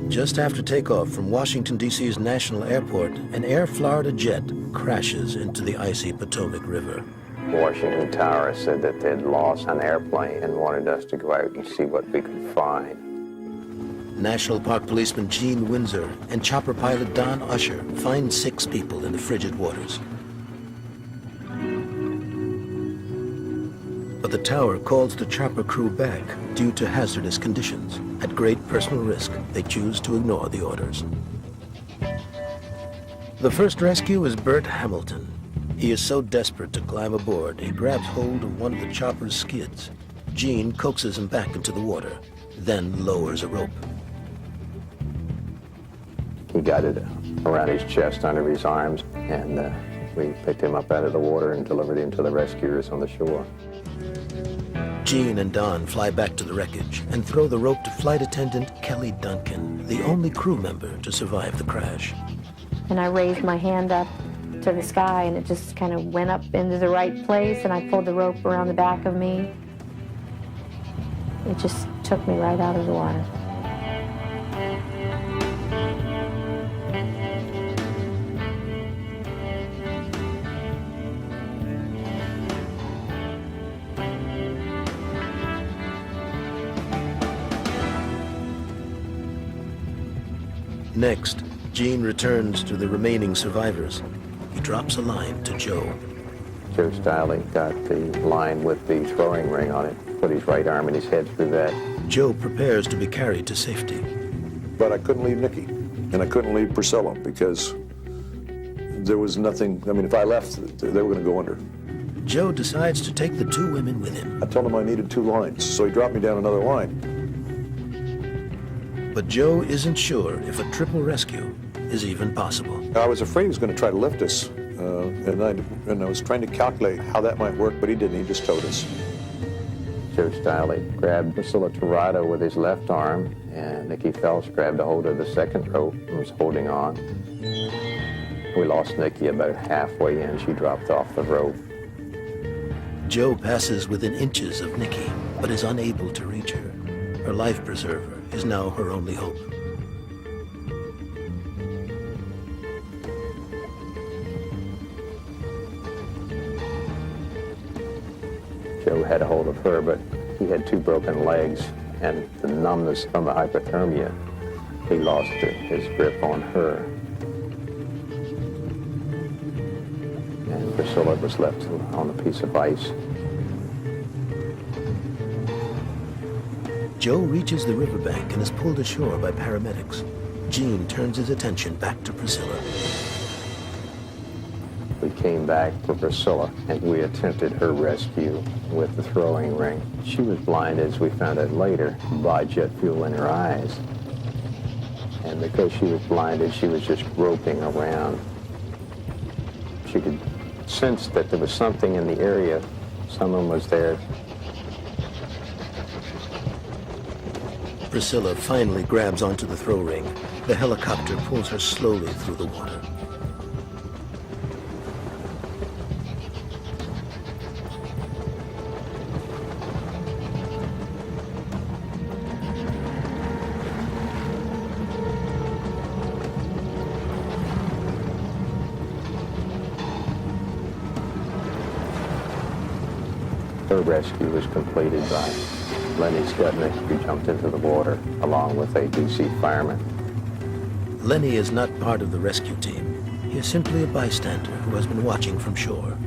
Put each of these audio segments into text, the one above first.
Just after takeoff from Washington, D.C.'s National Airport, an Air Florida jet crashes into the icy Potomac River. Washington Tower said that they'd lost an airplane and wanted us to go out and see what we could find. National Park Policeman Gene Windsor and chopper pilot Don Usher find 6 people in the frigid waters. But the tower calls the chopper crew back due to hazardous conditions. At great personal risk, they choose to ignore the orders. The first rescue is Bert Hamilton. He is so desperate to climb aboard, he grabs hold of one of the chopper's skids. Gene coaxes him back into the water, then lowers a rope. He got it around his chest, under his arms, and we picked him up out of the water and delivered him to the rescuers on the shore. Gene and Don fly back to the wreckage and throw the rope to flight attendant Kelly Duncan, the only crew member to survive the crash. And I raised my hand up to the sky, and it just kind of went up into the right place, and I pulled the rope around the back of me. It just took me right out of the water. Next, Gene returns to the remaining survivors. He drops a line to Joe. Joe Stiley got the line with the throwing ring on it, put his right arm and his head through that. Joe prepares to be carried to safety. But I couldn't leave Nikki, and I couldn't leave Priscilla, because there was nothing. I mean, if I left, they were going to go under. Joe decides to take the 2 women with him. I told him I needed 2 lines, so he dropped me down another line. But Joe isn't sure if a triple rescue is even possible. I was afraid he was going to try to lift us, and I was trying to calculate how that might work, but he didn't. He just towed us. Joe Stiley grabbed Priscilla Torado with his left arm, and Nikki Phelps grabbed a hold of the second rope and was holding on. We lost Nikki about halfway in. She dropped off the rope. Joe passes within inches of Nikki, but is unable to reach her. Her life preserver is now her only hope. Joe had a hold of her, but he had 2 broken legs, and the numbness from the hypothermia, he lost his grip on her. And Priscilla was left on a piece of ice. Joe reaches the riverbank and is pulled ashore by paramedics. Gene turns his attention back to Priscilla. We came back for Priscilla, and we attempted her rescue with the throwing ring. She was blinded, as we found out later, by jet fuel in her eyes. And because she was blinded, she was just groping around. She could sense that there was something in the area. Someone was there. Priscilla finally grabs onto the throw ring. The helicopter pulls her slowly through the water. Her rescue was completed by Lenny Skudnick, who jumped into the water along with a DC fireman. Lenny is not part of the rescue team. He is simply a bystander who has been watching from shore.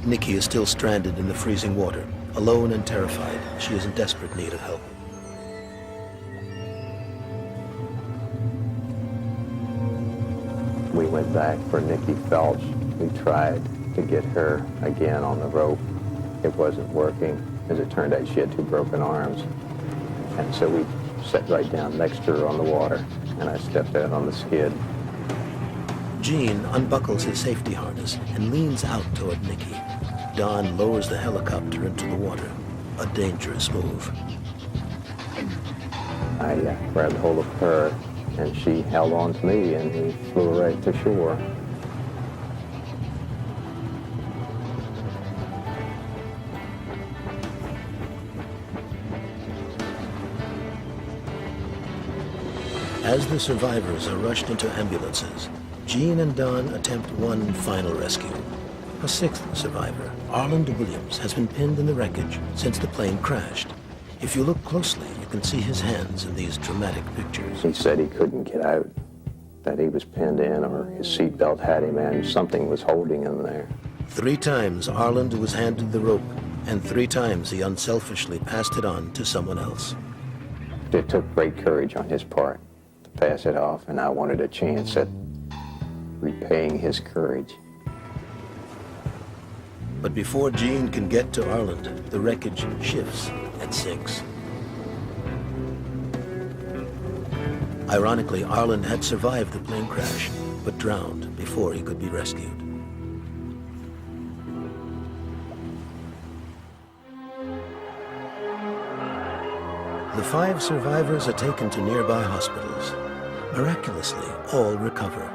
Nikki is still stranded in the freezing water. Alone and terrified, she is in desperate need of help. We went back for Nikki Phelps. We tried to get her again on the rope. It wasn't working. As it turned out, she had 2 broken arms. And so we sat right down next to her on the water, and I stepped out on the skid. Gene unbuckles his safety harness and leans out toward Nikki. Don lowers the helicopter into the water, a dangerous move. I grabbed hold of her, and she held on to me, and we flew right to shore. As the survivors are rushed into ambulances, Jean and Don attempt one final rescue. A sixth survivor, Arland Williams, has been pinned in the wreckage since the plane crashed. If you look closely, you can see his hands in these dramatic pictures. He said he couldn't get out, that he was pinned in, or his seatbelt had him in. Something was holding him there. 3 times Arland was handed the rope, and 3 times he unselfishly passed it on to someone else. It took great courage on his part to pass it off, and I wanted a chance at repaying his courage. But before Jean can get to Arland, the wreckage shifts and sinks. Ironically, Arland had survived the plane crash, but drowned before he could be rescued. The 5 survivors are taken to nearby hospitals. Miraculously, all recover.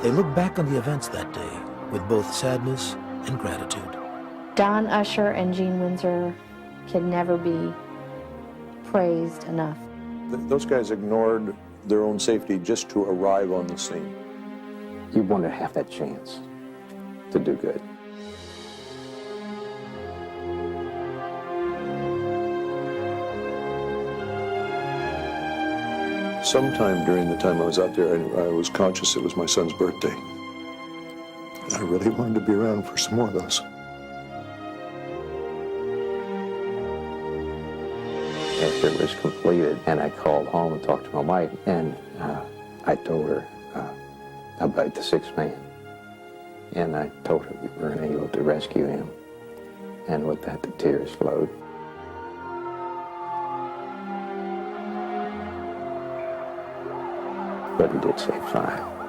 They look back on the events that day with both sadness and gratitude. Don Usher and Jean Windsor can never be praised enough. Those guys ignored their own safety just to arrive on the scene. You want to have that chance to do good. Sometime during the time I was out there, I was conscious it was my son's birthday. I really wanted to be around for some more of those. After it was completed, and I called home and talked to my wife, and I told her about the 6th man. And I told her we weren't able to rescue him. And with that, the tears flowed. But he did save 5.